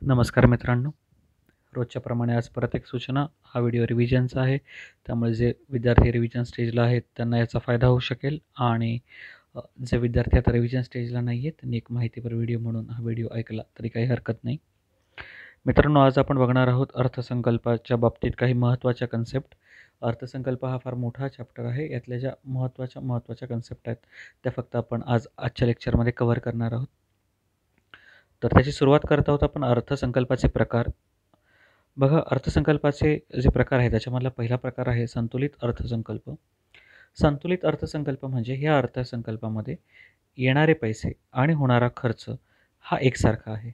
नमस्कार मित्रांनो. रोजच्याप्रमाणे आज परत एक सूचना. हा व्हिडिओ रिव्हिजनचा आहे. त्यामुळे जे विद्यार्थी रिव्हिजन स्टेजला आहेत त्यांना याचा फायदा होऊ शकेल आणि जे विद्यार्थी आता रिव्हिजन स्टेजला नाही आहेत त्यांनी एक माहितीपर व्हिडिओ म्हणून हा व्हिडिओ ऐकला तरी काही हरकत नाही. मित्रांनो, आज आपण बघणार आहोत अर्थसंकल्पाच्या बाबतीत काही महत्त्वाच्या कन्सेप्ट. अर्थसंकल्प हा फार मोठा चॅप्टर आहे. यातल्या ज्या महत्त्वाच्या कन्सेप्ट आहेत त्या फक्त आपण आजच्या लेक्चरमध्ये कव्हर करणार आहोत. तर त्याची सुरुवात करत आहोत आपण अर्थसंकल्पाचे प्रकार. बघा, अर्थसंकल्पाचे जे प्रकार आहेत त्याच्यामधला पहिला प्रकार आहे संतुलित अर्थसंकल्प. संतुलित अर्थसंकल्प म्हणजे ह्या अर्थसंकल्पामध्ये येणारे पैसे आणि होणारा खर्च हा एकसारखा आहे.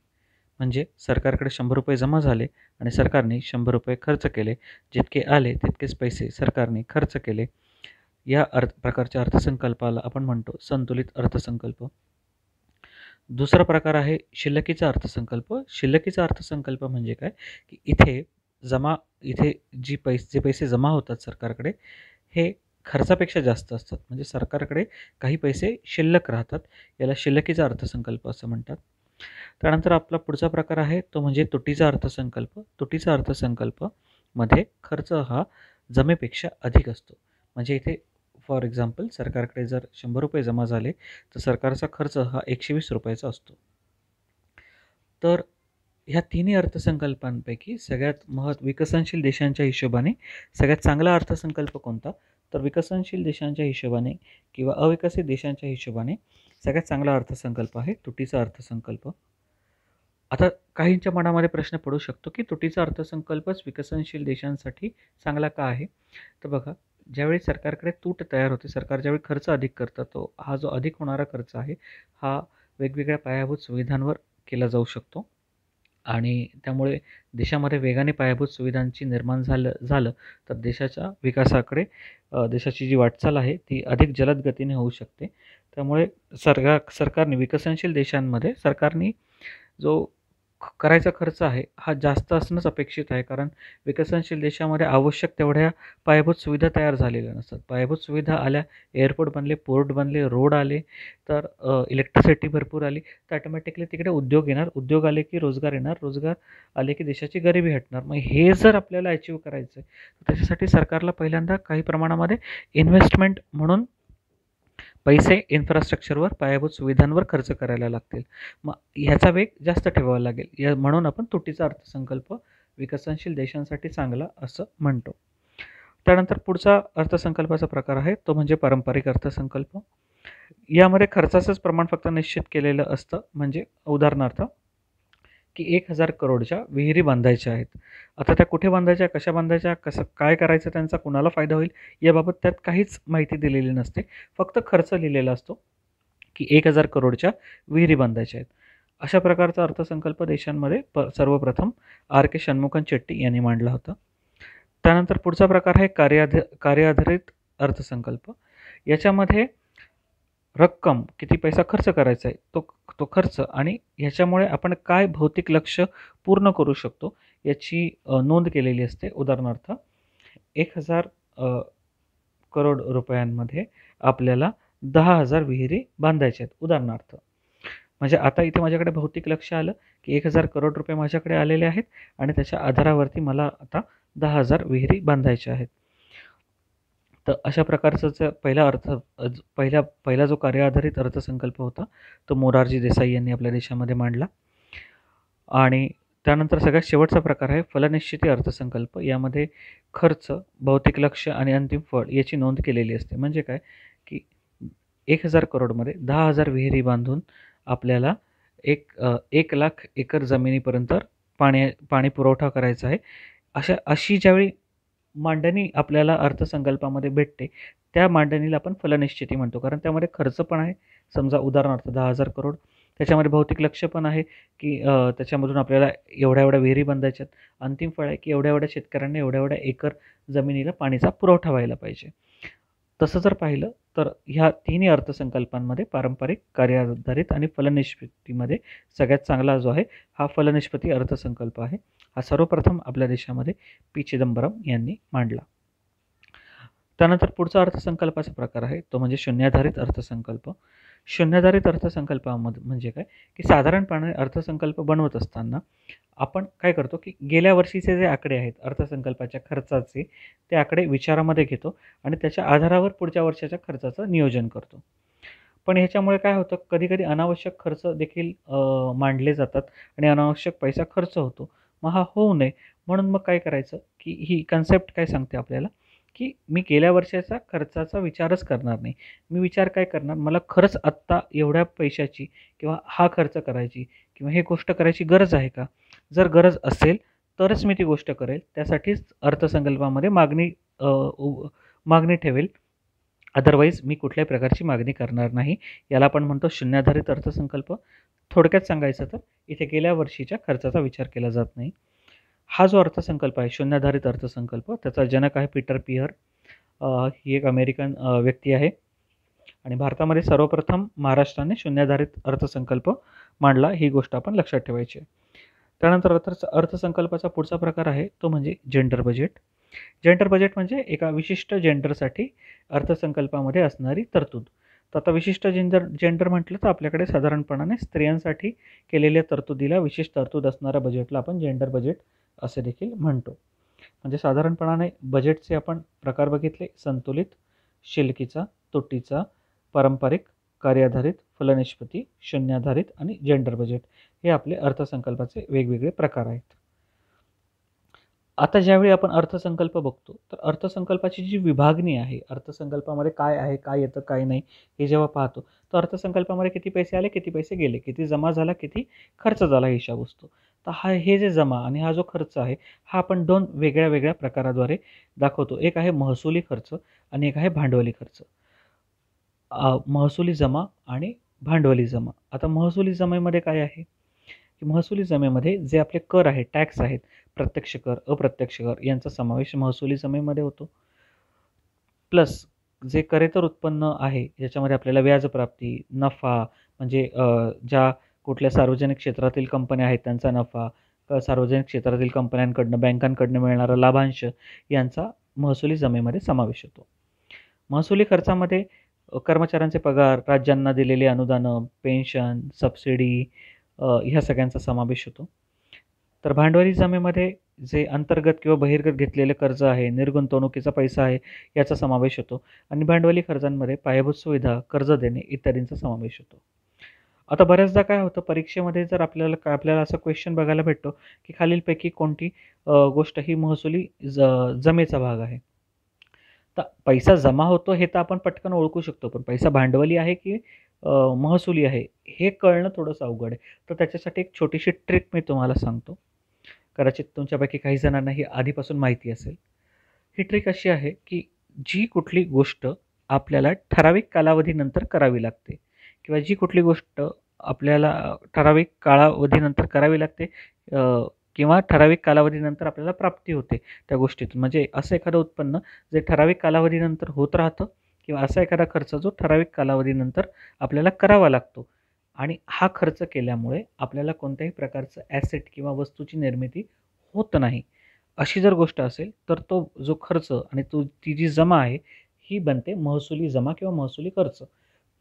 म्हणजे सरकारकडे 100 रुपये जमा झाले आणि सरकारने 100 रुपये खर्च केले. जितके आले तितकेच पैसे सरकारने खर्च केले. या प्रकारच्या अर्थसंकल्पाला आपण म्हणतो संतुलित अर्थसंकल्प. दुसरा प्रकार आहे शिल्लकीचा अर्थसंकल्प. शिल्लकीचा अर्थसंकल्प म्हणजे काय, की इथे जे पैसे जमा होतात सरकारकडे हे खर्चापेक्षा जास्त असतात. म्हणजे सरकारकडे काही पैसे शिल्लक राहतात. याला शिल्लकीचा अर्थसंकल्प असं म्हणतात. त्यानंतर आपला पुढचा प्रकार आहे तो म्हणजे तुटीचा अर्थसंकल्प. तुटीचा अर्थसंकल्पमध्ये खर्च हा जमेपेक्षा अधिक असतो. म्हणजे इथे फॉर एक्झाम्पल सरकारकडे जर 100 रुपये जमा झाले तर सरकारचा खर्च हा 120 रुपयाचा असतो. तर ह्या तिन्ही अर्थसंकल्पांपैकी सगळ्यात विकसनशील देशांच्या हिशोबाने सगळ्यात चांगला अर्थसंकल्प कोणता, तर विकसनशील देशांच्या हिशोबाने किंवा अविकसित देशांच्या हिशोबाने सगळ्यात चांगला अर्थसंकल्प आहे तुटीचा अर्थसंकल्प. आता काहींच्या मनामध्ये प्रश्न पडू शकतो की तुटीचा अर्थसंकल्पच विकसनशील देशांसाठी चांगला का आहे. तर बघा, ज्यावेळी सरकारकडे तूट तयार होते, सरकार ज्यावेळी खर्च अधिक करतं, तो हा जो अधिक होणारा खर्च आहे हा वेगवेगळ्या पायाभूत सुविधांवर केला जाऊ शकतो आणि त्यामुळे देशामध्ये वेगाने पायाभूत सुविधांची निर्माण झालं तर देशाच्या विकासाकडे देशाची जी वाटचाल आहे ती अधिक जलद गतीने होऊ शकते. त्यामुळे सरकारने विकसनशील देशांमध्ये सरकारने जो करायचा खर्च आहे हा जास्त असणंच अपेक्षित आहे. कारण विकसनशील देशामध्ये आवश्यक तेवढ्या पायाभूत सुविधा तयार झालेल्या नसतात. पायाभूत सुविधा आल्या, एअरपोर्ट बनले, पोर्ट बनले, रोड आले, तर इलेक्ट्रिसिटी भरपूर आली तर ऑटोमॅटिकली तिकडे उद्योग येणार. उद्योग आले की रोजगार येणार. रोजगार आले की देशाची गरिबी हटणार. मग हे जर आपल्याला अचीव करायचं आहे तर त्याच्यासाठी सरकारला पहिल्यांदा काही प्रमाणामध्ये इन्व्हेस्टमेंट म्हणून पैसे इन्फ्रास्ट्रक्चरवर, पायाभूत सुविधांवर खर्च करायला लागतील. मग ह्याचा वेग जास्त ठेवावा लागेल. म्हणून आपण तुटीचा अर्थसंकल्प विकसनशील देशांसाठी चांगला असं म्हणतो. त्यानंतर पुढचा अर्थसंकल्पाचा प्रकार आहे तो म्हणजे पारंपरिक अर्थसंकल्प. यामध्ये खर्चाचंच प्रमाण फक्त निश्चित केलेलं असतं. म्हणजे उदाहरणार्थ की 1,000 करोडच्या विहिरी बांधायच्या आहेत. आता त्या कुठे बांधायच्या, कशा बांधायच्या, कसं काय करायचं, त्यांचा कुणाला फायदा होईल याबाबत त्यात काहीच माहिती दिलेली नसते. फक्त खर्च लिहिलेला असतो की 1,000 करोडच्या विहिरी बांधायच्या आहेत. अशा प्रकारचा अर्थसंकल्प देशांमध्ये सर्वप्रथम R.K. षण्मुगन चेट्टी यांनी मांडला होता. त्यानंतर पुढचा प्रकार आहे कार्याधारित अर्थसंकल्प. याच्यामध्ये रक्कम, किती पैसा खर्च करायचा आहे तो खर्च आणि ह्याच्यामुळे आपण काय भौतिक लक्ष्य पूर्ण करू शकतो याची नोंद केलेली असते. उदाहरणार्थ 1,000 करोड रुपयांमध्ये आपल्याला 10,000 विहिरी बांधायच्या आहेत उदाहरणार्थ. म्हणजे आता इथे माझ्याकडे भौतिक लक्ष्य आलं की 1,000 करोड रुपये माझ्याकडे आलेले आहेत आणि त्याच्या आधारावरती मला आता 10,000 विहिरी बांधायच्या आहेत. तर अशा प्रकारचा पहिला जो कार्याधारित अर्थसंकल्प होता तो मोरारजी देसाई यांनी आपल्या देशामध्ये मांडला. आणि त्यानंतर सगळ्यात शेवटचा प्रकार आहे फलनिश्चिती अर्थसंकल्प. यामध्ये खर्च, भौतिक लक्ष्य आणि अंतिम फळ याची नोंद केलेली असते. म्हणजे काय, की 1,000 करोडमध्ये 10,000 विहिरी बांधून आपल्याला 1,00,000 एकर जमिनीपर्यंत पाणी पुरवठा करायचा आहे. अशी ज्यावेळी मांडणी आपल्याला अर्थसंकल्पामध्ये भेटते त्या मांडणीला आपण फलनिश्चिती म्हणतो. कारण त्यामध्ये खर्च पण आहे. समजा उदाहरणार्थ 10,000 करोड, त्याच्यामध्ये भौतिक लक्ष्य पण आहे की त्याच्यामधून आपल्याला एवढ्या विहिरी बांधायच्यात. अंतिम फळ आहे की एवढ्या शेतकऱ्यांना एवढ्या एकर जमिनीला पाणीचा पुरवठा व्हायला पाहिजे. तसं जर पाहिलं तर ह्या तिन्ही अर्थसंकल्पांमध्ये पारंपरिक, कार्याधारित आणि फलनिष्पत्तीमध्ये सगळ्यात चांगला जो आहे हा फलनिष्पत्ती अर्थसंकल्प आहे. हा सर्वप्रथम आपल्या देशामध्ये पी. चिदंबरम यांनी मांडला. त्यानंतर पुढचा अर्थसंकल्पाचा प्रकार आहे तो म्हणजे शून्याधारित अर्थसंकल्प. शून्याधारित अर्थसंकल्पामध्ये म्हणजे काय, की साधारणपणे अर्थसंकल्प बनवत असताना आपण काय करतो, की गेल्या वर्षीचे जे आकडे आहेत अर्थसंकल्पाच्या खर्चाचे, ते आकडे विचारामध्ये घेतो आणि त्याच्या आधारावर पुढच्या वर्षाच्या खर्चाचं नियोजन करतो. पण ह्याच्यामुळे काय होतं, कधी-कधी अनावश्यक खर्च देखील मांडले जातात आणि अनावश्यक पैसा खर्च होतो. मग हा होऊ नये म्हणून मग काय करायचं, की ही कन्सेप्ट काय सांगते आपल्याला, की मी गेल्या वर्षाचा खर्चाचा विचारच करणार नाही. मी विचार काय करणार, मला खरंच आत्ता एवढ्या पैशाची किंवा हा खर्च करायची किंवा हे गोष्ट करायची गरज आहे का? जर गरज असेल तरच मी ती गोष्ट करेल. त्यासाठीच अर्थसंकल्पामध्ये मागणी ठेवेल. अदरवाईज मी कुठल्याही प्रकारची मागणी करणार नाही. याला आपण म्हणतो शून्याधारित अर्थसंकल्प. थोडक्यात सांगायचं तर इथे गेल्या वर्षीच्या खर्चाचा विचार केला जात नाही. हा जो अर्थसंकल्प आहे शून्याधारित अर्थसंकल्प, त्याचा जनक आहे पीटर पियर. ही एक अमेरिकन व्यक्ती आहे आणि भारतामध्ये सर्वप्रथम महाराष्ट्राने शून्याधारित अर्थसंकल्प मांडला. ही गोष्ट आपण लक्षात ठेवायची आहे. त्यानंतर अर्थसंकल्पाचा पुढचा प्रकार आहे तो म्हणजे जेंडर बजेट. जेंडर बजेट म्हणजे एका विशिष्ट जेंडरसाठी अर्थसंकल्पामध्ये असणारी तरतूद. तर आता विशिष्ट जेंडर म्हटलं तर आपल्याकडे साधारणपणाने स्त्रियांसाठी केलेल्या तरतुदीला विशेष तरतूद असणाऱ्या बजेटला आपण जेंडर बजेट असे देखील म्हणतो. म्हणजे साधारणपणाने बजेटचे आपण प्रकार बघितले: संतुलित, शिल्लकीचा, तुटीचा, पारंपरिक, कार्याधारित, फलनिष्पत्ती, शून्याधारित आणि जेंडर बजेट हे आपले अर्थसंकल्पाचे वेगवेगळे प्रकार आहेत. आता ज्यावेळी आपण अर्थसंकल्प बघतो तर अर्थसंकल्पाची जी विभागणी आहे, अर्थसंकल्पामध्ये काय आहे, काय येतं, काय नाही हे जेव्हा पाहतो तर अर्थसंकल्पामध्ये किती पैसे आले, किती पैसे गेले, किती जमा झाला, किती खर्च झाला हे हिसाब असतो. तर हे जे जमा आणि हा जो खर्च आहे हा आपण दोन वेगळ्या वेगळ्या प्रकाराद्वारे दाखवतो. एक आहे महसुली खर्च आणि एक आहे भांडवली खर्च. महसुली जमा आणि भांडवली जमा. आता महसुली जमेमध्ये काय आहे, की महसुली जमेमध्ये जे आपले कर आहेत, टॅक्स आहेत, प्रत्यक्ष कर, अप्रत्यक्ष कर यांचा समावेश महसुली जमेमध्ये होतो. प्लस जे करेतर उत्पन्न आहे, ज्याच्यामध्ये आपल्याला व्याजप्राप्ती, नफा म्हणजे ज्या कुठल्या सार्वजनिक क्षेत्रातील कंपन्या आहेत त्यांचा नफा, सार्वजनिक क्षेत्रातील कंपन्यांकडनं, बँकांकडनं मिळणारा लाभांश यांचा महसुली जमेमध्ये समावेश होतो. महसुली खर्चामध्ये कर्मचाऱ्यांचे पगार, राज्यांना दिलेली अनुदानं, पेन्शन, सबसिडी ह्या सगळ्यांचा समावेश होतो. तर भांडवली जमेमध्ये जे अंतर्गत किंवा बहिर्गत घेतलेले कर्ज आहे, निर्गुंतवणुकीचा पैसा आहे याचा समावेश होतो आणि भांडवली खर्चांमध्ये पायाभूत सुविधा, कर्ज देणे इत्यादींचा समावेश होतो. आता बऱ्याचदा काय होतं परीक्षेमध्ये जर आपल्याला असा क्वेश्चन बघायला भेटतो, की खालीलपैकी कोणती गोष्ट ही महसुली जमेचा भाग आहे. तर पैसा जमा होतो हे तर आपण पटकन ओळखू शकतो, पण पैसा भांडवली आहे की महसुली आहे हे कळणं थोडंसं अवघड आहे. तर त्याच्यासाठी एक छोटीशी ट्रिक मी तुम्हाला सांगतो. कदाचित तुमच्यापैकी काही जणांना ही आधीपासून माहिती असेल. ही ट्रिक अशी आहे, की जी कुठली गोष्ट आपल्याला ठराविक कालावधीनंतर करावी लागते किंवा जी कुठली गोष्ट आपल्याला ठराविक कालावधीनंतर करावी लागते किंवा ठराविक कालावधीनंतर आपल्याला प्राप्ती होते त्या गोष्टीतून. म्हणजे असं एखादं उत्पन्न जे ठराविक कालावधीनंतर होत राहतं किंवा असा एखादा खर्च जो ठराविक कालावधीनंतर आपल्याला करावा लागतो आणि हा खर्च केल्यामुळे आपल्याला कोणत्याही प्रकारचं ॲसेट किंवा वस्तूची निर्मिती होत नाही. अशी जर गोष्ट असेल तर तो जो खर्च आणि ती जी जमा आहे ही बनते महसुली जमा किंवा महसुली खर्च.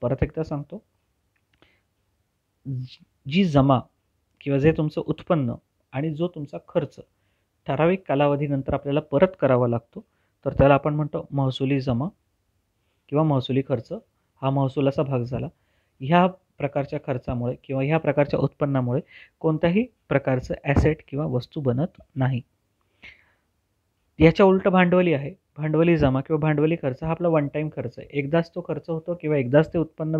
परत एकदा सांगतो, जी जमा किंवा जे तुमचं उत्पन्न आणि जो तुमचा खर्च ठराविक कालावधीनंतर आपल्याला परत करावा लागतो तर त्याला आपण म्हणतो महसुली जमा किंवा महसुली खर्च. हा महसुलाचा भाग झाला. ह्या प्रकारच्या खर्चामुळे किंवा ह्या प्रकारच्या उत्पन्नामुळे कोणत्याही प्रकारचं ॲसेट किंवा वस्तू बनत नाही. याच्या उलट भांडवली आहे. भांडवली जमा किंवा भांडवली खर्च हा आपला वन टाईम खर्च आहे. एकदाच तो खर्च होतो किंवा एकदाच ते उत्पन्न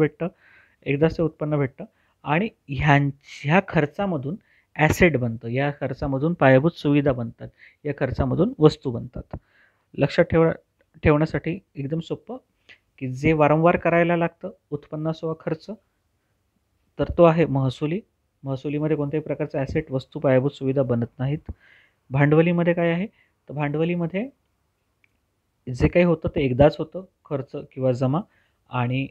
भेटतं आणि ह्या खर्चामधून ॲसेट बनतं. या खर्चामधून पायाभूत सुविधा बनतात. या खर्चामधून वस्तू बनतात. लक्षात ठेवण्यासाठी एकदम सोपं, की जे वारंवार करायला लागतं उत्पन्नासह खर्च तर तो आहे महसुली. महसुलीमध्ये कोणत्याही प्रकारचं ॲसेट, वस्तू, पायाभूत सुविधा बनत नाहीत. भांडवलीमध्ये काय आहे, तर भांडवलीमध्ये जे काही होतं ते एकदाच होतं खर्च किंवा जमा आणि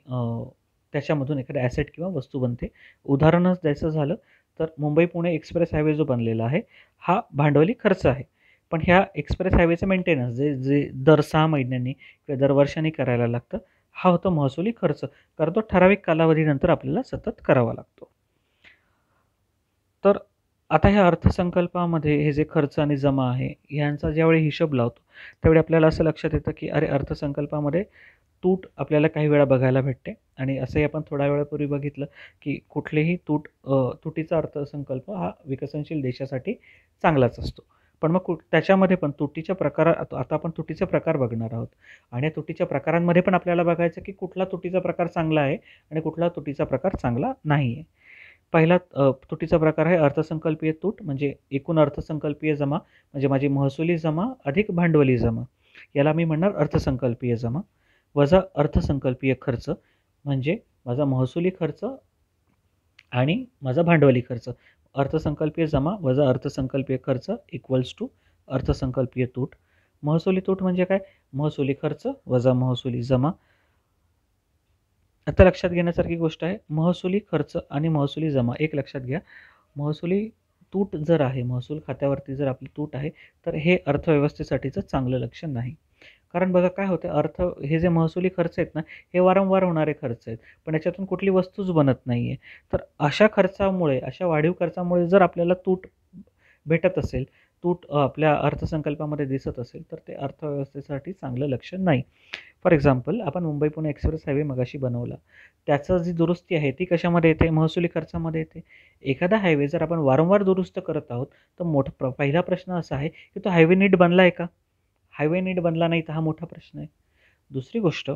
त्याच्यामधून एखादं ॲसेट किंवा वस्तू बनते. उदाहरणच द्यायचं झालं तर मुंबई-पुणे एक्सप्रेस हायवे जो बनलेला आहे हा भांडवली खर्च आहे. पण ह्या एक्सप्रेस हायवेचं मेंटेनन्स जे दर 6 महिन्यांनी किंवा दर वर्षांनी करायला लागतं हा होतो महसुली खर्च. कारण तो ठराविक कालावधीनंतर आपल्याला सतत करावा लागतो. तर आता ह्या अर्थसंकल्पामध्ये हे जे खर्च आणि जमा आहे यांचा ज्यावेळी हिशोब लावतो त्यावेळी आपल्याला असं लक्षात येतं की अरे अर्थसंकल्पामध्ये तूट आपल्याला काही वेळा बघायला भेटते आणि असंही आपण थोड्या वेळापूर्वी बघितलं की कुठलेही तुटीचा अर्थसंकल्प हा विकसनशील देशासाठी चांगलाच असतो. पण मग त्याच्यामध्ये पण तुटीच्या आता आपण तुटीचे प्रकार बघणार आहोत आणि या तुटीच्या प्रकारांमध्ये पण आपल्याला बघायचं की कुठला तुटीचा प्रकार चांगला आहे आणि कुठला तुटीचा प्रकार चांगला नाही आहे. पहिला तुटीचा प्रकार आहे अर्थसंकल्पीय तूट, म्हणजे एकूण अर्थसंकल्पीय जमा म्हणजे माझी महसुली जमा अधिक भांडवली जमा, याला मी म्हणणार अर्थसंकल्पीय जमा, वजा अर्थसंकल्पीय खर्च म्हणजे माझा महसुली खर्च आणि माझा भांडवली खर्च. अर्थसंकल्पीय जमा वजा अर्थसंकल्पीय खर्च इक्वल्स टू अर्थसंकल्पीय तूट. महसुली तूट म्हणजे काय? महसुली खर्च वजा महसुली जमा. आता लक्षात घेण्यासारखी गोष्ट आहे, महसुली खर्च आणि महसुली जमा एक लक्षात घ्या. महसुली तूट जर आहे, महसूल खात्यावरती जर आपली तूट आहे, तर हे अर्थव्यवस्थेसाठीचं चांगलं लक्षण नाही. कारण बघा काय होतं, हे जे महसुली खर्च आहेत ना, हे वारंवार होणारे खर्च आहेत, पण याच्यातून कुठली वस्तूच बनत नाही आहे. तर अशा खर्चामुळे, अशा वाढीव खर्चामुळे जर आपल्याला तूट भेटत असेल, तूट आपल्या अर्थसंकल्पामध्ये दिसत असेल, तर ते अर्थव्यवस्थेसाठी चांगलं लक्षण नाही. फॉर एक्झाम्पल, आपण मुंबई पुणे एक्सप्रेस हायवे मगाशी बनवला, त्याचं जी दुरुस्ती आहे ती कशामध्ये येते? महसुली खर्चामध्ये येते. एखादा हायवे जर आपण वारंवार दुरुस्त करत आहोत, तर पहिला प्रश्न असा आहे की तो हायवे नीट बनला आहे का? हायवे नीट बनला नाही तर हा मोठा प्रश्न आहे. दुसरी गोष्ट,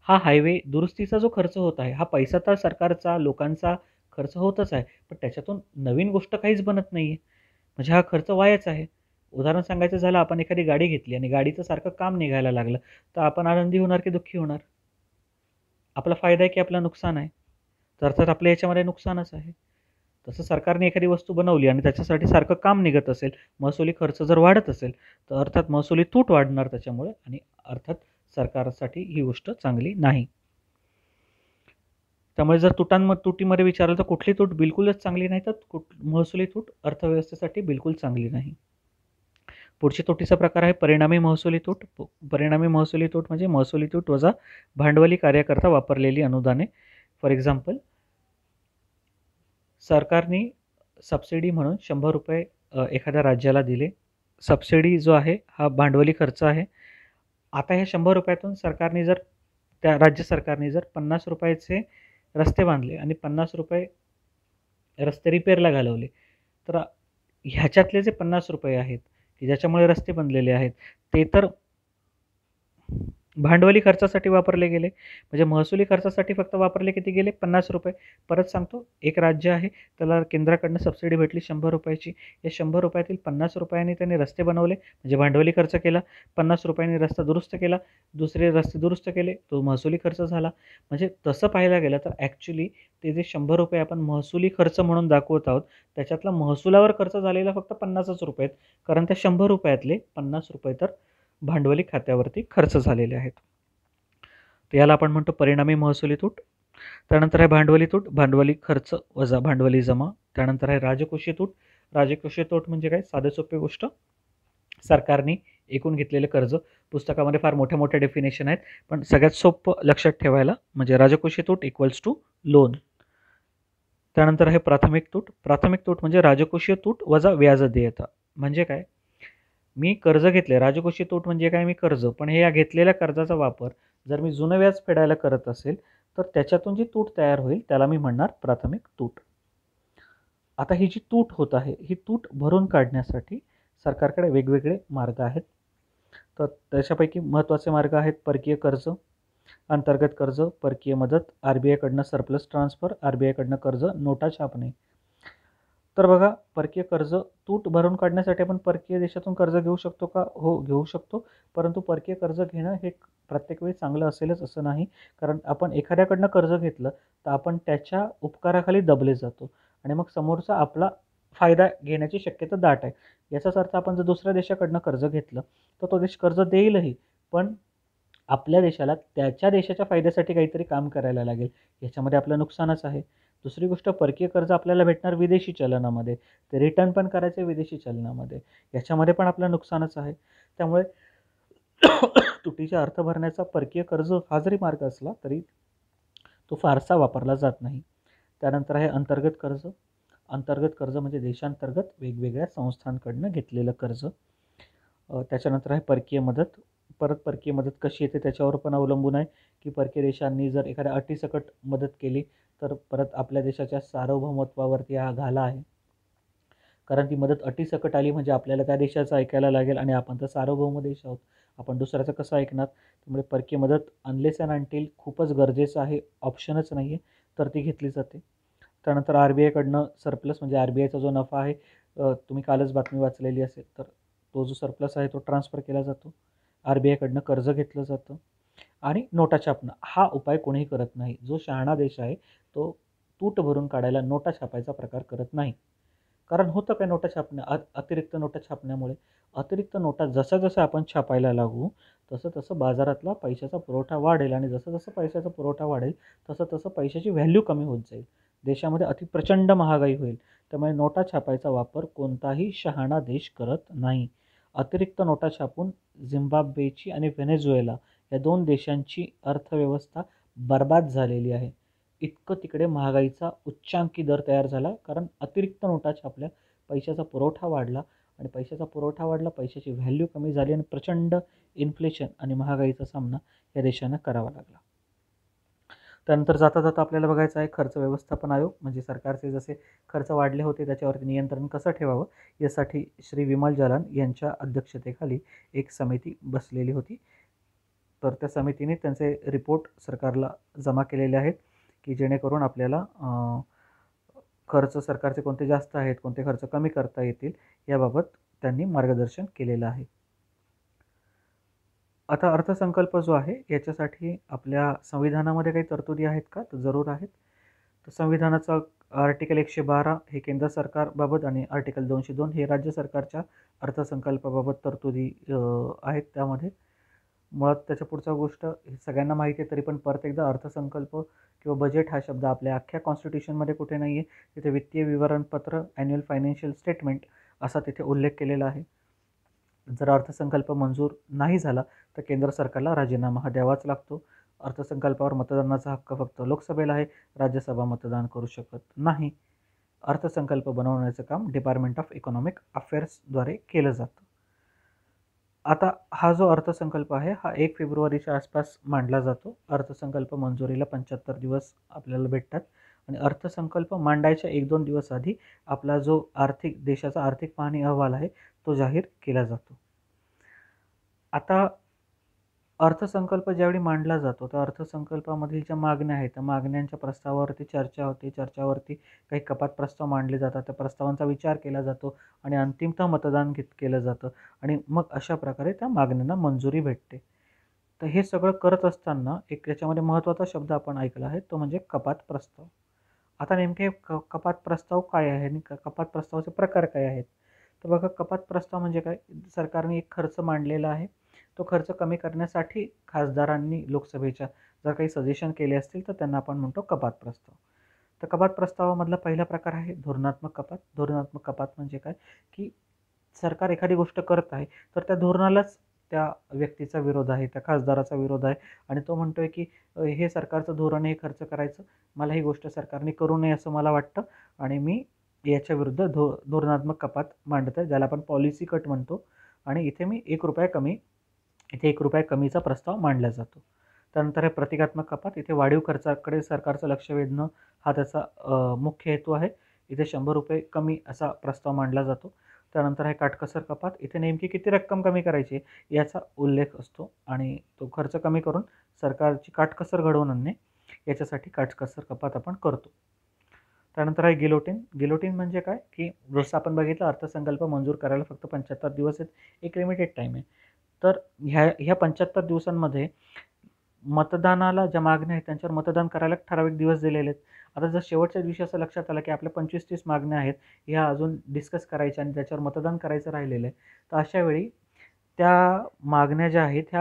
हा हायवे दुरुस्तीचा जो खर्च होत आहे, हा पैसा तर सरकारचा, लोकांचा खर्च होतच आहे, पण त्याच्यातून नवीन गोष्ट काहीच बनत नाही आहे. म्हणजे हा खर्च वायाच आहे. उदाहरण सांगायचं झालं, आपण एखादी गाडी घेतली आणि गाडीचं सारखं काम निघायला लागलं, तर आपण आनंदी होणार की दुःखी होणार? आपला फायदा आहे की आपलं नुकसान आहे? तर आपल्या याच्यामध्ये नुकसानच आहे. तसं सरकारने एखादी वस्तू बनवली आणि त्याच्यासाठी सारखं काम निघत असेल, महसुली खर्च जर वाढत असेल, तर अर्थात महसुली तूट वाढणार त्याच्यामुळे आणि अर्थात सरकारसाठी ही गोष्ट चांगली नाही. त्यामुळे जर तुटीमध्ये विचारलं तर कुठली तूट बिलकुलच चांगली नाही, तर महसुली तूट अर्थव्यवस्थेसाठी बिलकुल चांगली नाही. पुढची तुटीचा प्रकार आहे परिणामी महसुली तूट. परिणामी महसुली तूट म्हणजे महसुली तूट वजा भांडवली कार्याकरता वापरलेली अनुदाने. फॉर एक्झाम्पल, सरकारने सबसिडी म्हणून 100 रुपये एखाद्या राज्याला दिले. सबसिडी जो आहे हा भांडवली खर्च आहे. आता ह्या 100 रुपयातून त्या राज्य सरकारने जर 50 रुपयाचे रस्ते बांधले आणि 50 रुपये रस्ते रिपेअरला घालवले, तर ह्याच्यातले जे 50 रुपये आहेत की ज्याच्यामुळे रस्ते बनलेले आहेत, ते तर भांडवली खर्चासाठी वापरले गेले. म्हणजे महसुली खर्चासाठी फक्त वापरले किती गेले? 50 रुपये. परत सांगतो, एक राज्य आहे, त्याला केंद्राकडनं सबसिडी भेटली 100 रुपयाची. या 100 रुपयातील 50 रुपयांनी त्यांनी रस्ते बनवले, म्हणजे भांडवली खर्च केला. 50 रुपयांनी रस्ता दुरुस्त केला, दुसरे रस्ते दुरुस्त केले, तो महसुली खर्च झाला. म्हणजे तसं पाहायला गेलं तर ॲक्च्युली ते जे 100 रुपये आपण महसुली खर्च म्हणून दाखवत आहोत, त्याच्यातला महसुलावर खर्च झालेला फक्त 50च रुपये आहेत. कारण त्या 100 रुपयातले 50 रुपये तर भांडवली खात्यावरती खर्च झालेले आहेत. तर याला आपण म्हणतो परिणामी महसुली तूट. त्यानंतर आहे भांडवली तूट, भांडवली खर्च वजा भांडवली जमा. त्यानंतर आहे राजकोषीय तूट. राजकोषीय तूट म्हणजे काय? साधे सोपी गोष्ट, सरकारने एकूण घेतलेले कर्ज. पुस्तकामध्ये फार मोठ्या मोठ्या डेफिनेशन आहेत, पण सगळ्यात सोपं लक्षात ठेवायला म्हणजे राजकोषीय तूट इक्वल्स टू लोन. त्यानंतर आहे प्राथमिक तूट. प्राथमिक तूट म्हणजे राजकोषीय तूट वजा व्याज देयता. म्हणजे काय? मी कर्ज घेतले. राजकोषीय तूट म्हणजे काय? मी कर्ज, पण हे या घेतलेल्या कर्जाचा वापर जर मी जुनं व्याज फेडायला करत असेल, तर त्याच्यातून जी तूट तयार होईल त्याला मी म्हणणार प्राथमिक तूट. आता ही जी तूट होत आहे, ही तूट भरून काढण्यासाठी सरकारकडे वेगवेगळे मार्ग आहेत. तर त्याच्यापैकी महत्त्वाचे मार्ग आहेत परकीय कर्ज, अंतर्गत कर्ज, परकीय मदत, RBI कडनं सरप्लस ट्रान्सफर, RBI कडनं कर्ज, नोटा छापणे. तर बघा, परकीय कर्ज तूट भरून काढण्यासाठी आपण परकीय देशातून कर्ज घेऊ शकतो का? हो, घेऊ शकतो. परंतु परकीय कर्ज घेणं हे प्रत्येक वेळी चांगलं असेलच असं नाही. कारण आपण एखाद्याकडनं कर्ज घेतलं तर आपण त्याच्या उपकाराखाली दबले जातो आणि मग समोरचा आपला फायदा घेण्याची शक्यता दाट आहे. याचाच अर्थ आपण जर दुसऱ्या देशाकडनं कर्ज घेतलं तर तो देश कर्ज देईलही, पण आपल्या देशाला त्याच्या देशाच्या फायद्यासाठी काहीतरी काम करायला लागेल. याच्यामध्ये आपलं नुकसानच आहे. दुसरी गोष्ट, परकीय कर्ज आपल्याला भेटणार विदेशी चलनामध्ये, ते रिटर्न पण करायचे विदेशी चलनामध्ये. याच्यामध्ये पण आपलं नुकसानच आहे. त्यामुळे तुटीचा अर्थ भरण्याचा परकीय कर्ज हा जरी मार्ग असला तरी तो फारसा वापरला जात नाही. त्यानंतर आहे अंतर्गत कर्ज. अंतर्गत कर्ज म्हणजे देशांतर्गत वेगवेगळ्या संस्थांकडनं घेतलेलं कर्ज. त्याच्यानंतर आहे परकीय मदत. परत परकीय मदत कशी येते त्याच्यावर पण अवलंबून आहे, की परकीय देशांनी जर एखाद्या अटीसकट मदत केली तर परत आपल्या देशाच्या सार्वभौमत्वावरती हा घाला आहे. कारण ती मदत अटीसकट आली म्हणजे आपल्याला त्या देशाचं ऐकायला लागेल आणि आपण तर सार्वभौम देश आहोत. आपण दुसऱ्याचं कसं ऐकणार? त्यामुळे परकीय मदत अनलेस अँड अंटिल खूपच गरजेचं आहे, ऑप्शनच नाही आहे, तर ती घेतली जाते. त्यानंतर RBIकडनं सरप्लस म्हणजे RBIचा जो नफा आहे, तुम्ही कालच बातमी वाचलेली असेल, तर तो जो सरप्लस आहे तो ट्रान्सफर केला जातो. RBIकडनं कर्ज घेतलं जातं आणि नोटा छापणं हा उपाय कोणीही करत नाही. जो शहाणा देश आहे तो तूट भरून काढायला नोटा छापायचा प्रकार करत नाही. कारण होतं काय नोटा छापण्या अतिरिक्त नोटा छापण्यामुळे? अतिरिक्त नोटा जसं आपण छापायला लागू, तसं बाजारातला पैशाचा पुरवठा वाढेल आणि जसं पैशाचा पुरवठा वाढेल, तसं पैशाची व्हॅल्यू कमी होत जाईल. देशामध्ये प्रचंड महागाई होईल. त्यामुळे नोटा छापायचा वापर कोणताही शहाणा देश करत नाही. अतिरिक्त नोटा छापून झिम्बाब्वेची आणि व्हेनेझुएला या 2 देशांची अर्थव्यवस्था बरबाद झालेली आहे. इतकं तिकडे महागाईचा उच्चांकी दर तयार झाला, कारण अतिरिक्त नोटा छापल्या, पैशाचा पुरवठा वाढला आणि पैशाचा पुरवठा वाढला, पैशाची व्हॅल्यू कमी झाली आणि प्रचंड इन्फ्लेशन आणि महागाईचा सामना या देशांना करावा लागला. त्यानंतर जाता जाता आपल्याला बघायचं आहे खर्च व्यवस्थापन आयोग, म्हणजे सरकारचे जसे खर्च वाढले होते त्याच्यावरती नियंत्रण कसं ठेवावं यासाठी श्री विमल जालान यांच्या अध्यक्षतेखाली एक समिती बसलेली होती. तर त्या समितीने त्यांचे रिपोर्ट सरकारला जमा केलेले आहेत, की जेणेकरून आपल्याला खर्च सरकारचे कोणते जास्त आहेत, कोणते खर्च कमी करता येतील याबाबत त्यांनी मार्गदर्शन केलेलं आहे. आता अर्थसंकल्प जो आहे याच्यासाठी आपल्या संविधानामध्ये काही तरतुदी आहेत का? तर जरूर आहेत. तर संविधानाचा आर्टिकल 112 हे केंद्र सरकारबाबत आणि आर्टिकल 202 हे राज्य सरकारच्या अर्थसंकल्पाबाबत तरतुदी आहेत त्यामध्ये. मुळात त्याच्या पुढच्या गोष्ट सगळ्यांना माहिती आहे, तरी पण परत एकदा अर्थसंकल्प किंवा बजेट हा शब्द आपल्या अख्ख्या कॉन्स्टिट्यूशनमध्ये कुठे नाही आहे. तिथे वित्तीय विवरणपत्र, ॲन्युअल फायनान्शियल स्टेटमेंट असा तिथे उल्लेख केलेला आहे. जर अर्थसंकल्प मंजूर नाही झाला तर केंद्र सरकारला राजीनामा हा द्यावाच लागतो. अर्थसंकल्पावर मतदानाचा हक्क फक्त लोकसभेला आहे, राज्यसभा मतदान करू शकत नाही. अर्थसंकल्प बनवण्याचं काम डिपार्टमेंट ऑफ इकॉनॉमिक अफेअर्सद्वारे केलं जातं. आता हा जो अर्थसंकल्प आहे हा 1 फेब्रुवारीच्या आसपास मांडला जातो. अर्थसंकल्प मंजुरीला 75 दिवस आपल्याला भेटतात आणि अर्थसंकल्प मांडायच्या 1-2 दिवस आधी आपला जो देशाचा आर्थिक पाहणी अहवाल आहे तो जाहीर केला जातो. आता अर्थसंकल्प ज्यावेळी मांडला जातो तर अर्थसंकल्पामधील ज्या मागण्या आहेत त्या मागण्यांच्या प्रस्तावावरती चर्चा होते. चर्चावरती काही कपात प्रस्ताव मांडले जातात, त्या प्रस्तावांचा विचार केला जातो आणि अंतिमतः मतदान केलं जातं आणि मग अशा प्रकारे त्या मागण्यांना मंजुरी भेटते. तर हे सगळं करत असताना एक त्याच्यामध्ये महत्त्वाचा शब्द आपण ऐकला आहे तो म्हणजे कपात प्रस्ताव. आता नेमके कपात प्रस्ताव काय आहे आणि कपात प्रस्तावाचे प्रकार काय आहेत? तर बघा, कपात प्रस्ताव म्हणजे काय? सरकारने एक खर्च मांडलेला आहे, तो खर्च कमी करण्यासाठी खासदारांनी लोकसभेच्या जर काही सजेशन केले असतील तर त्यांना आपण म्हणतो कपात प्रस्ताव. तर कपात प्रस्तावामधला पहिला प्रकार आहे धोरणात्मक कपात. धोरणात्मक कपात म्हणजे काय, की सरकार एखादी गोष्ट करत आहे तर त्या धोरणालाच त्या व्यक्तीचा विरोध आहे, त्या खासदाराचा विरोध आहे आणि तो म्हणतोय की हे सरकारचं धोरण आहे खर्च करायचं, मला ही गोष्ट सरकारने करू नये असं मला वाटतं आणि मी याच्या विरुद्ध धोरणात्मक कपात मांडत आहे, ज्याला आपण पॉलिसी कट म्हणतो आणि इथे मी ₹1 कमीचा प्रस्ताव मांडला जातो. त्यानंतर आहे प्रतिकात्मक कपात. इथे वाढीव खर्चाकडे सरकारचं लक्ष वेधणं हा त्याचा मुख्य हेतू आहे. इथे ₹100 कमी असा प्रस्ताव मांडला जातो. त्यानंतर आहे काटकसर कपात. इथे नेमकी किती रक्कम कमी करायची याचा उल्लेख असतो आणि तो खर्च कमी करून सरकारची काटकसर घडवून आणणे याच्यासाठी काटकसर कपात आपण करतो. त्यानंतर आहे गिलोटिन. गिलोटिन म्हणजे काय, की जसं आपण बघितलं अर्थसंकल्प मंजूर करायला फक्त 75 दिवस आहेत, एक लिमिटेड टाईम आहे. तर ह्या 75 दिवसांमध्ये मतदानाला ज्या मागण्या आहेत त्यांच्यावर मतदान करायला ठराविक दिवस दिलेले आहेत. आता जर शेवटच्या दिवशी असं लक्षात आलं की आपल्या 25-30 मागण्या आहेत, ह्या अजून डिस्कस करायच्या आणि त्याच्यावर मतदान करायचं राहिलेलं आहे, तर अशा वेळी त्या मागण्या ज्या आहेत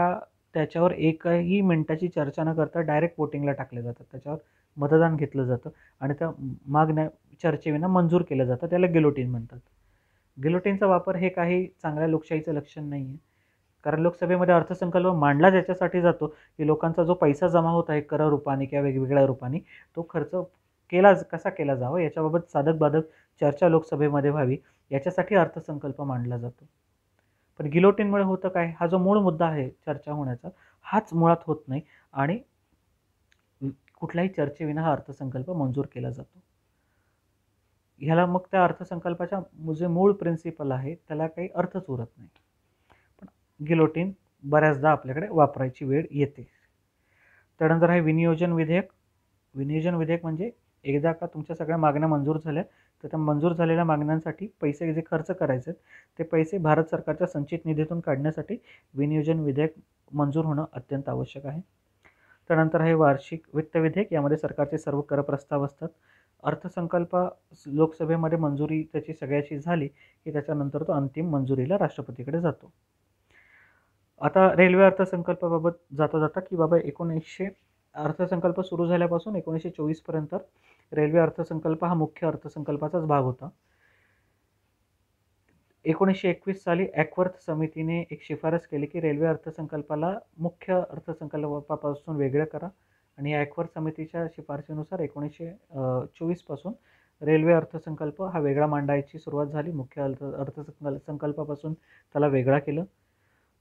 त्याच्यावर एकही मिनिटाची चर्चा न करता डायरेक्ट वोटिंगला टाकल्या जातात. त्याच्यावर मतदान घेतलं जातं आणि त्या मागण्या चर्चेविना मंजूर केल्या जातात. त्याला गिलोटिन म्हणतात. गिलोटिनचा वापर हे काही चांगल्या लोकशाहीचं लक्षण नाही आहे. कारण लोकसभेमध्ये अर्थसंकल्प मांडला ज्याच्यासाठी जातो की लोकांचा जो पैसा जमा होत आहे कर रूपाने किंवा वेगवेगळ्या रूपाने तो खर्च कसा केला जावा याच्याबाबत साधक बाधक चर्चा लोकसभेमध्ये व्हावी याच्यासाठी अर्थसंकल्प मांडला जातो. पण गिलोटिनमुळे होतं काय, हा जो मूळ मुद्दा आहे चर्चा होण्याचा हाच मुळात होत नाही आणि कुठल्याही चर्चेविना हा अर्थसंकल्प मंजूर केला जातो. ह्याला मग त्या अर्थसंकल्पाच्या जे मूळ प्रिन्सिपल आहे त्याला काही अर्थच उरत नाही. पण गिलोटिन बऱ्याचदा आपल्याकडे वापरायची वेळ येते. त्यानंतर आहे विनियोजन विधेयक. विनियोजन विधेयक म्हणजे एकदा का तुमच्या सगळ्या मागण्या मंजूर झाल्या तर त्या मंजूर झालेल्या मागण्यांसाठी पैसे जे खर्च करायचे ते पैसे भारत सरकारच्या संचित निधीतून काढण्यासाठी विनियोजन विधेयक मंजूर होणं अत्यंत आवश्यक आहे. त्यानंतर आहे वार्षिक वित्त विधेयक. यामध्ये सरकारचे सर्व कर प्रस्ताव असतात. अर्थसंकल्प लोकसभेमध्ये मंजुरी त्याची सगळ्याची झाली की त्याच्यानंतर तो अंतिम मंजुरीला राष्ट्रपतीकडे जातो. आता रेल्वे अर्थसंकल्पाबाबत जाता जाता की बाबा अर्थसंकल्प सुरू झाल्यापासून 1924 पर्यंत रेल्वे अर्थसंकल्प हा मुख्य अर्थसंकल्पाचाच भाग होता. 1921 साली ॲकवर्थ समितीने एक शिफारस केली की रेल्वे अर्थसंकल्पाला मुख्य अर्थसंकल्पापासून वेगळं करा आणि ॲकवर्थ समितीच्या शिफारशीनुसार 1924 पासून रेल्वे अर्थसंकल्प हा वेगळा मांडायची सुरुवात झाली. मुख्य अर्थसंकल्पापासून त्याला वेगळा केलं.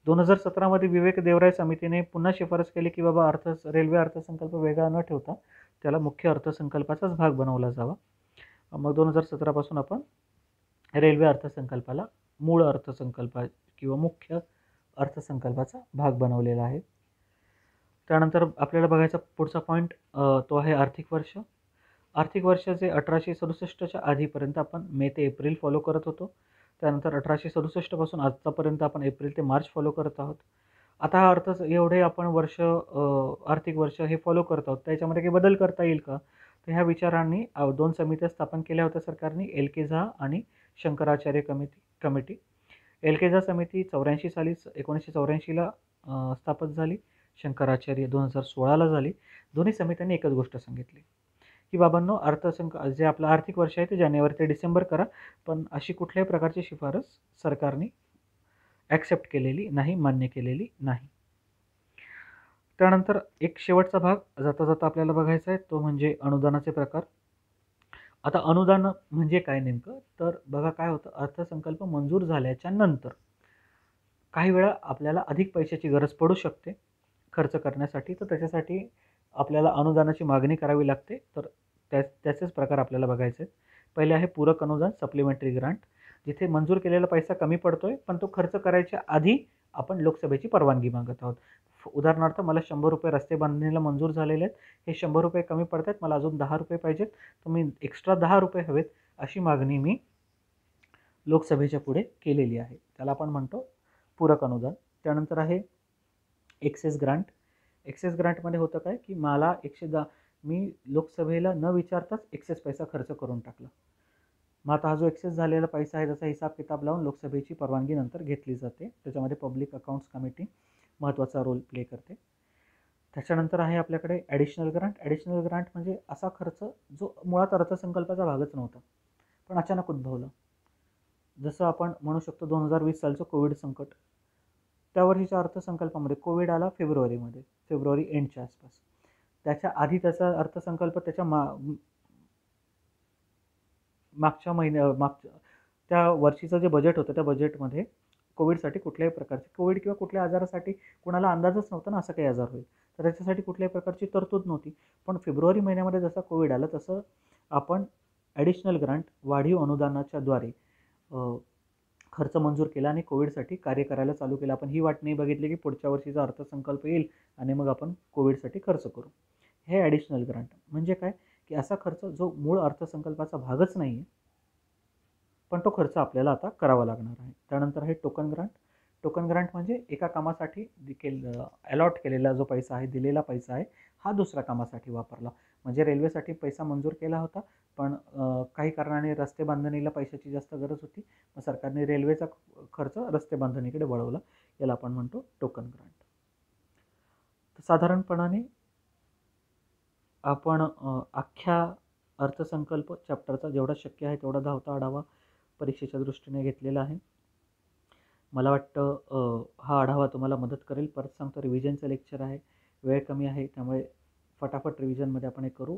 2017 मध्ये विवेक देवराय समितीने पुन्हा शिफारस केली की बाबा रेल्वे अर्थसंकल्प वेगळा न ठेवता त्याला मुख्य अर्थसंकल्पाचाच भाग बनवला जावा. मग 2017 पासून आपण रेल्वे अर्थसंकल्पाला मूळ अर्थसंकल्प किंवा मुख्य अर्थसंकल्पाचा भाग बनवलेला आहे. त्यानंतर आपल्याला बघायचा पुढचा पॉईंट तो आहे आर्थिक वर्ष. आर्थिक वर्ष जे 1867च्या आधीपर्यंत आपण मे ते एप्रिल फॉलो करत होतो. त्यानंतर 1867 पासून आतापर्यंत आपण एप्रिल ते मार्च फॉलो करत आहोत. आता हा एवढे आपण आर्थिक वर्ष हे फॉलो करत आहोत. त्याच्यामध्ये काही बदल करता येईल का? तर ह्या विचारांनी 2 समित्या स्थापन केल्या होत्या सरकारने, एल के झा आणि शंकराचार्य कमिटी. एल के झा समिती 1984ला स्थापन झाली. शंकराचार्य 2016ला झाली. दोन्ही समित्यांनी एकच गोष्ट सांगितली की बाबांनो जे आपलं आर्थिक वर्ष आहे ते जानेवारी ते डिसेंबर करा, पण अशी कुठल्याही प्रकारची शिफारस सरकारने ॲक्सेप्ट केलेली नाही, मान्य केलेली नाही. त्यानंतर एक शेवटचा भाग जाता जाता आपल्याला बघायचा आहे तो म्हणजे अनुदानाचे प्रकार. आता अनुदान म्हणजे काय नेमकं, तर बघा काय होतं, अर्थसंकल्प मंजूर झाल्याच्या नंतर काही वेळा आपल्याला अधिक पैशाची गरज पडू शकते खर्च करण्यासाठी, तर त्याच्यासाठी आपल्याला अनुदानाची मागणी करावी लागते. तर त्याचेच प्रकार आपल्याला बघायचे आहेत. पहिले आहे पूरक अनुदान, सप्लिमेंटरी ग्रांट, जिथे मंजूर केलेला पैसा कमी पडतोय पण तो खर्च करायच्या आधी आपण लोकसभेची परवानगी मागत आहोत. उदाहरणार्थ मला 100 रुपये रस्ते बांधणीला मंजूर झालेले आहेत, हे 100 रुपये कमी पडत आहेत, मला अजून 10 रुपये पाहिजेत, तर मी एक्स्ट्रा 10 रुपये हवेत अशी मागणी मी लोकसभेच्या पुढे केलेली आहे. त्याला आपण म्हणतो पूरक अनुदान. त्यानंतर आहे एक्सेस ग्रांट. एक्सेस ग्रांटमध्ये होतं काय की मला मी लोकसभेला न विचारताच एक्सेस पैसा खर्च करून टाकला. मग आता हा जो एक्सेस झालेला पैसा आहे त्याचा हिसाब किताब लावून लोकसभेची परवानगी नंतर घेतली जाते. त्याच्यामध्ये पब्लिक अकाउंट्स कमिटी महत्त्वाचा रोल प्ले करते. त्याच्यानंतर आहे आपल्याकडे ॲडिशनल ग्रांट. ॲडिशनल ग्रांट म्हणजे असा खर्च जो मुळात अर्थसंकल्पाचा भागच नव्हता पण अचानक उद्भवला. जसं आपण म्हणू शकतो 2020 सालचं कोविड संकट. त्या वर्षीच्या अर्थसंकल्पामध्ये कोविड आला फेब्रुवारी एंडच्या आसपास. त्याच्या आधी त्याचा अर्थसंकल्प त्याच्या त्या वर्षीचं जे बजेट होतं त्या बजेटमध्ये कोविडसाठी कुठल्याही प्रकारचे कोविड किंवा कुठल्या आजारासाठी कोणाला अंदाजच नव्हता ना असं काही आजार होईल, तर त्याच्यासाठी कुठल्याही प्रकारची तरतूद नव्हती. पण फेब्रुवारी महिन्यामध्ये जसा कोविड आला तसं आपण ॲडिशनल ग्रांट वाढीव अनुदानाच्या द्वारे खर्च मंजूर केला आणि कोविडसाठी कार्य करायला चालू केलं. आपण ही वाट नाही बघितली की पुढच्या वर्षीचा अर्थसंकल्प येईल आणि मग आपण कोविडसाठी खर्च करू. हे ॲडिशनल ग्रांट म्हणजे काय की असा खर्च जो मूळ अर्थसंकल्पाचा भागच नाही आहे पण तो खर्च आपल्याला आता करावा लागणार आहे. त्यानंतर आहे टोकन ग्रांट. टोकन ग्रांट म्हणजे एका कामासाठी अलॉट केलेला जो पैसा आहे, दिलेला पैसा आहे, हा दुसऱ्या कामासाठी वापरला. म्हणजे रेल्वेसाठी पैसा मंजूर केला होता पण काही कारणाने रस्ते बांधणीला पैशाची जास्त गरज होती, मग सरकारने रेल्वेचा खर्च रस्ते बांधणीकडे वळवला. याला आपण म्हणतो टोकन ग्रांट. तर साधारणपणाने आपण अख्ख्या अर्थसंकल्प चॅप्टरचा जेवढा शक्य आहे तेवढा धावता आढावा परीक्षेच्या दृष्टीने घेतलेला आहे. मला वाटतं हा आढावा तुम्हाला मदत करेल. परत सांगतो रिव्हिजनचं लेक्चर आहे, वेळ कमी आहे त्यामुळे फटाफट रिव्हिजनमध्ये आपण हे करू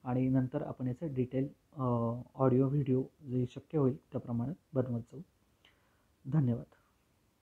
आणि नंतर आपण याचं डिटेल ऑडिओ व्हिडिओ जे शक्य होईल त्याप्रमाणे बनवत जाऊ. धन्यवाद.